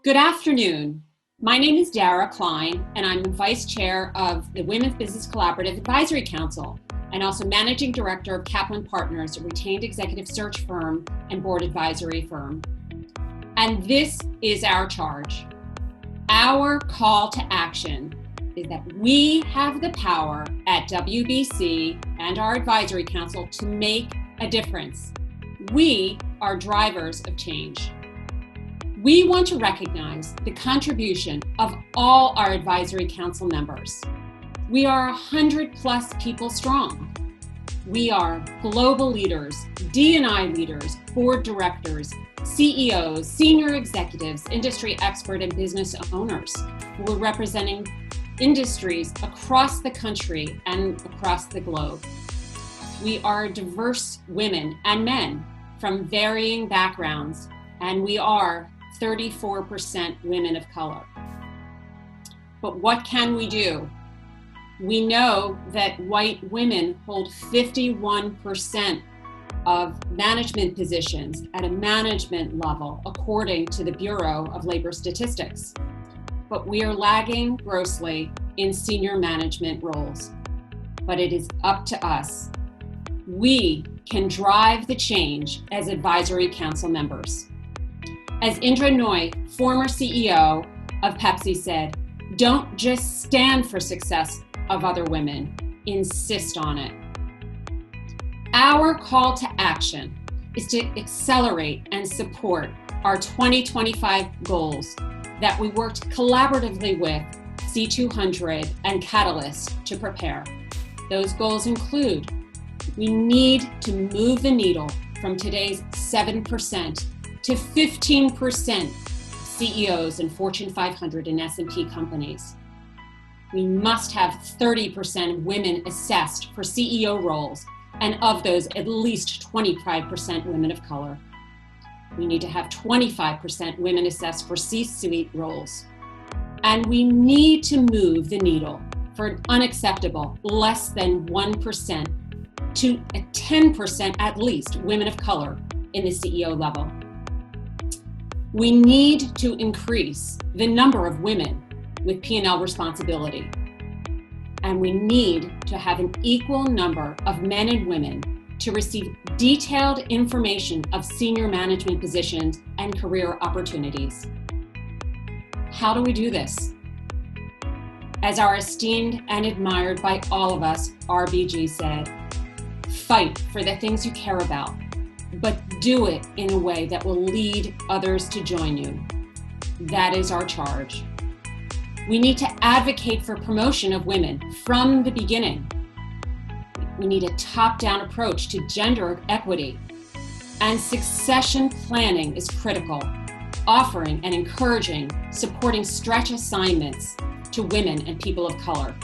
Good afternoon. My name is Dara, Klein, and I'm the Vice Chair of the Women's Business Collaborative Advisory Council and also Managing Director of Kaplan Partners, a retained executive search firm and board advisory firm. And this is our charge. Our call to action is that we have the power at WBC and our advisory council to make a difference. We are drivers of change. We want to recognize the contribution of all our advisory council members. We are 100+ people strong. We are global leaders, D&I leaders, board directors, CEOs, senior executives, industry expert and business owners who are representing industries across the country and across the globe. We are diverse women and men from varying backgrounds, and we are 34% women of color. But what can we do? We know that white women hold 51% of management positions at a management level, according to the Bureau of Labor Statistics. But we are lagging grossly in senior management roles. But it is up to us. We can drive the change as advisory council members. As Indra Noy, former CEO of Pepsi, said, "Don't just stand for success of other women, insist on it." Our call to action is to accelerate and support our 2025 goals that we worked collaboratively with C200 and Catalyst to prepare. Those goals include, we need to move the needle from today's 7% to 15% CEOs in Fortune 500 and S&P companies. We must have 30% women assessed for CEO roles, and of those, at least 25% women of color. We need to have 25% women assessed for C-suite roles. And we need to move the needle for an unacceptable less than 1% to a 10% at least women of color in the CEO level. We need to increase the number of women with P&L responsibility. And we need to have an equal number of men and women to receive detailed information of senior management positions and career opportunities. How do we do this? As our esteemed and admired by all of us, RBG said, fight for the things you care about, but do it in a way that will lead others to join you. That is our charge. We need to advocate for promotion of women from the beginning. We need a top-down approach to gender equity. And succession planning is critical, offering and encouraging, supporting stretch assignments to women and people of color,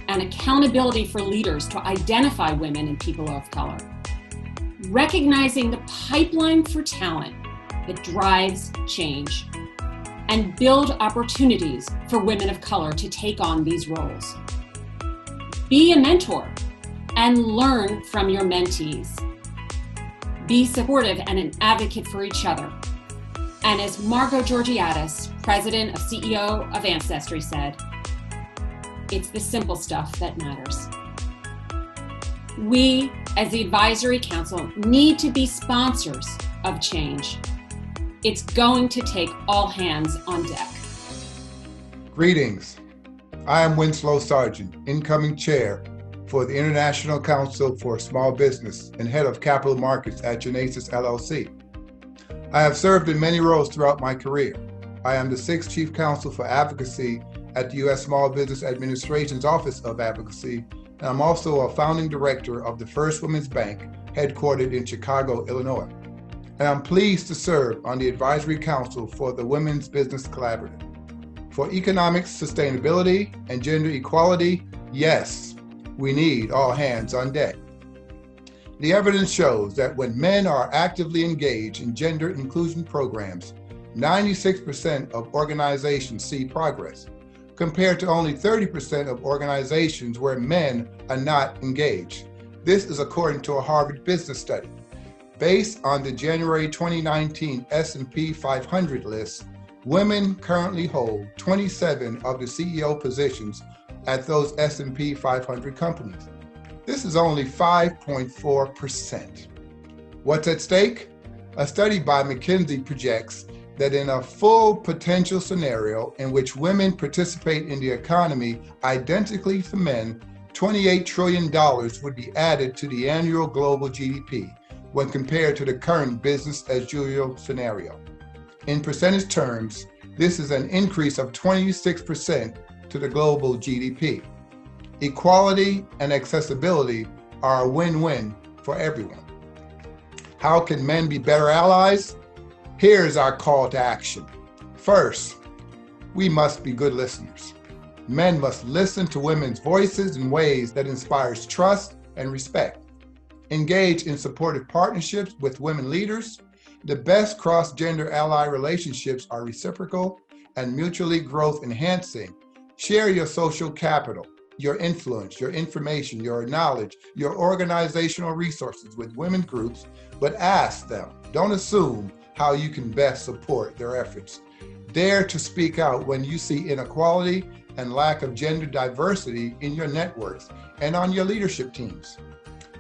and accountability for leaders to identify women and people of color. Recognizing the pipeline for talent that drives change, and build opportunities for women of color to take on these roles. Be a mentor and learn from your mentees. Be supportive and an advocate for each other. And as Margot Georgiadis, president of CEO of Ancestry, said, it's the simple stuff that matters. We, as the advisory council, need to be sponsors of change. It's going to take all hands on deck. Greetings. I am Winslow Sargeant, incoming chair for the International Council for Small Business and head of capital markets at Genaesis LLC. I have served in many roles throughout my career. I am the 6th Chief Counsel for Advocacy at the U.S. Small Business Administration's Office of Advocacy, and I'm also a founding director of the First Women's Bank, headquartered in Chicago, Illinois. And I'm pleased to serve on the Advisory Council for the Women's Business Collaborative. For economic sustainability and gender equality, yes, we need all hands on deck. The evidence shows that when men are actively engaged in gender inclusion programs, 96% of organizations see progress, compared to only 30% of organizations where men are not engaged. This is according to a Harvard Business Study. Based on the January 2019 S&P 500 list, Women currently hold 27 of the CEO positions at those S&P 500 companies. This is only 5.4%. What's at stake? A study by McKinsey projects that in a full potential scenario in which women participate in the economy identically to men, $28 trillion would be added to the annual global GDP when compared to the current business as usual scenario. In percentage terms, this is an increase of 26% to the global GDP. Equality and accessibility are a win-win for everyone. How can men be better allies? Here's our call to action. First, we must be good listeners. Men must listen to women's voices in ways that inspires trust and respect. Engage in supportive partnerships with women leaders. The best cross-gender ally relationships are reciprocal and mutually growth-enhancing. Share your social capital, your influence, your information, your knowledge, your organizational resources with women groups, but ask them, don't assume, how you can best support their efforts. Dare to speak out when you see inequality and lack of gender diversity in your networks and on your leadership teams.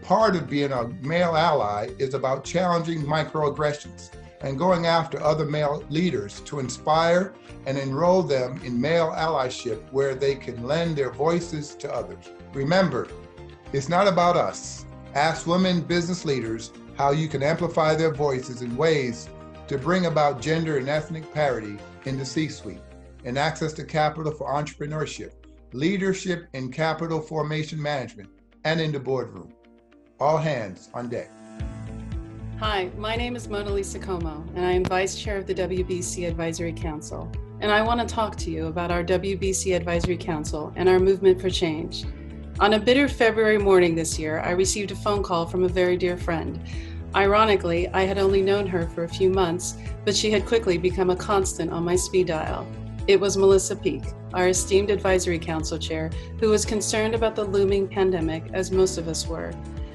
Part of being a male ally is about challenging microaggressions and going after other male leaders to inspire and enroll them in male allyship where they can lend their voices to others. Remember, it's not about us. Ask women business leaders how you can amplify their voices in ways to bring about gender and ethnic parity in the C-suite and access to capital for entrepreneurship, leadership and capital formation management, and in the boardroom. All hands on deck. Hi, my name is MonaLisa, and I am Vice Chair of the WBC Advisory Council. And I want to talk to you about our WBC Advisory Council and our movement for change. On a bitter February morning this year, I received a phone call from a very dear friend. Ironically, I had only known her for a few months, but she had quickly become a constant on my speed dial. It was Melissa Peak, our esteemed Advisory Council Chair, who was concerned about the looming pandemic, as most of us were.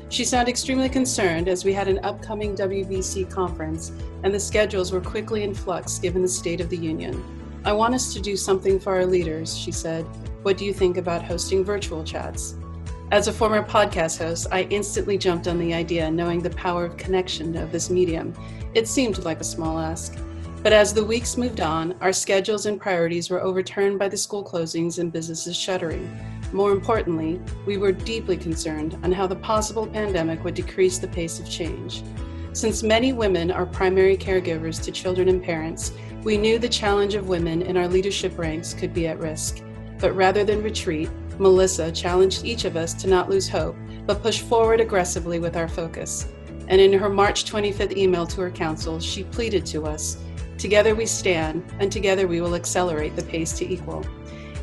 She sounded extremely concerned as we had an upcoming WBC conference, and the schedules were quickly in flux given the state of the union. I want us to do something for our leaders, she said. What do you think about hosting virtual chats? As a former podcast host, I instantly jumped on the idea, knowing the power of connection of this medium. It seemed like a small ask. But as the weeks moved on, our schedules and priorities were overturned by the school closings and businesses shuttering. More importantly, we were deeply concerned on how the possible pandemic would decrease the pace of change. Since many women are primary caregivers to children and parents, we knew the challenge of women in our leadership ranks could be at risk. But rather than retreat, Melissa challenged each of us to not lose hope, but push forward aggressively with our focus. And in her March 25th email to her council, she pleaded to us, "Together we stand, and together we will accelerate the pace to equal."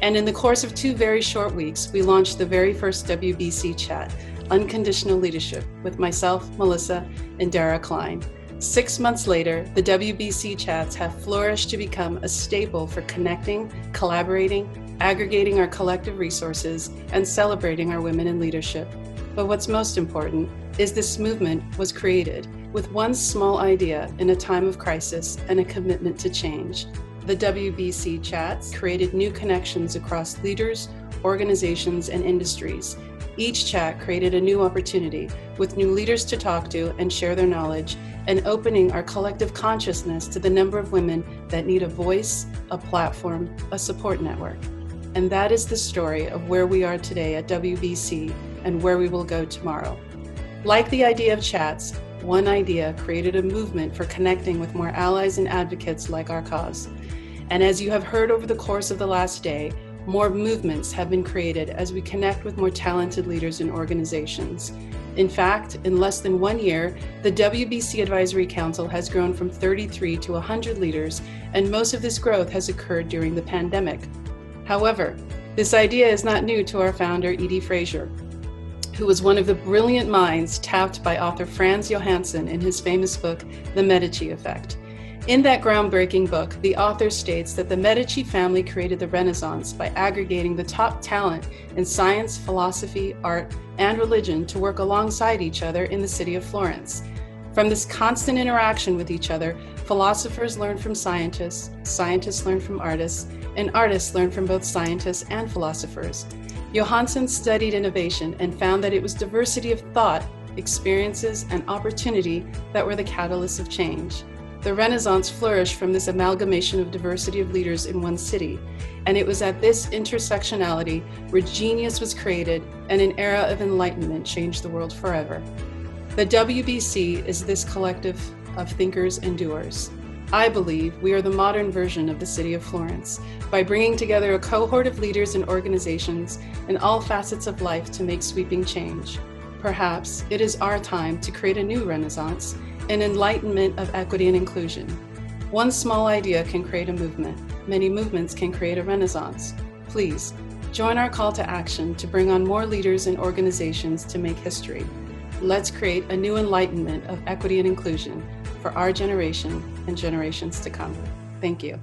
And in the course of 2 very short weeks, we launched the very first WBC chat, Unconditional Leadership, with myself, Melissa, and Dara, Klein. 6 months later, the WBC chats have flourished to become a staple for connecting, collaborating, aggregating our collective resources, and celebrating our women in leadership. But what's most important is this movement was created with one small idea in a time of crisis and a commitment to change. The WBC chats created new connections across leaders, organizations, and industries. Each chat created a new opportunity with new leaders to talk to and share their knowledge, and opening our collective consciousness to the number of women that need a voice, a platform, a support network. And that is the story of where we are today at WBC and where we will go tomorrow. Like the idea of chats, one idea created a movement for connecting with more allies and advocates like our cause. And as you have heard over the course of the last day, more movements have been created as we connect with more talented leaders and organizations. In fact, in less than 1 year, the WBC Advisory Council has grown from 33 to 100 leaders, and most of this growth has occurred during the pandemic. However, this idea is not new to our founder, Edie Frazier, who was one of the brilliant minds tapped by author Franz Johansson in his famous book, The Medici Effect. In that groundbreaking book, the author states that the Medici family created the Renaissance by aggregating the top talent in science, philosophy, art, and religion to work alongside each other in the city of Florence. From this constant interaction with each other, philosophers learn from scientists, scientists learn from artists, and artists learn from both scientists and philosophers. Johansen studied innovation and found that it was diversity of thought, experiences, and opportunity that were the catalysts of change. The Renaissance flourished from this amalgamation of diversity of leaders in one city, and it was at this intersectionality where genius was created and an era of enlightenment changed the world forever. The WBC is this collective of thinkers and doers. I believe we are the modern version of the city of Florence by bringing together a cohort of leaders and organizations in all facets of life to make sweeping change. Perhaps it is our time to create a new Renaissance, an enlightenment of equity and inclusion. One small idea can create a movement. Many movements can create a Renaissance. Please join our call to action to bring on more leaders and organizations to make history. Let's create a new enlightenment of equity and inclusion for our generation and generations to come. Thank you.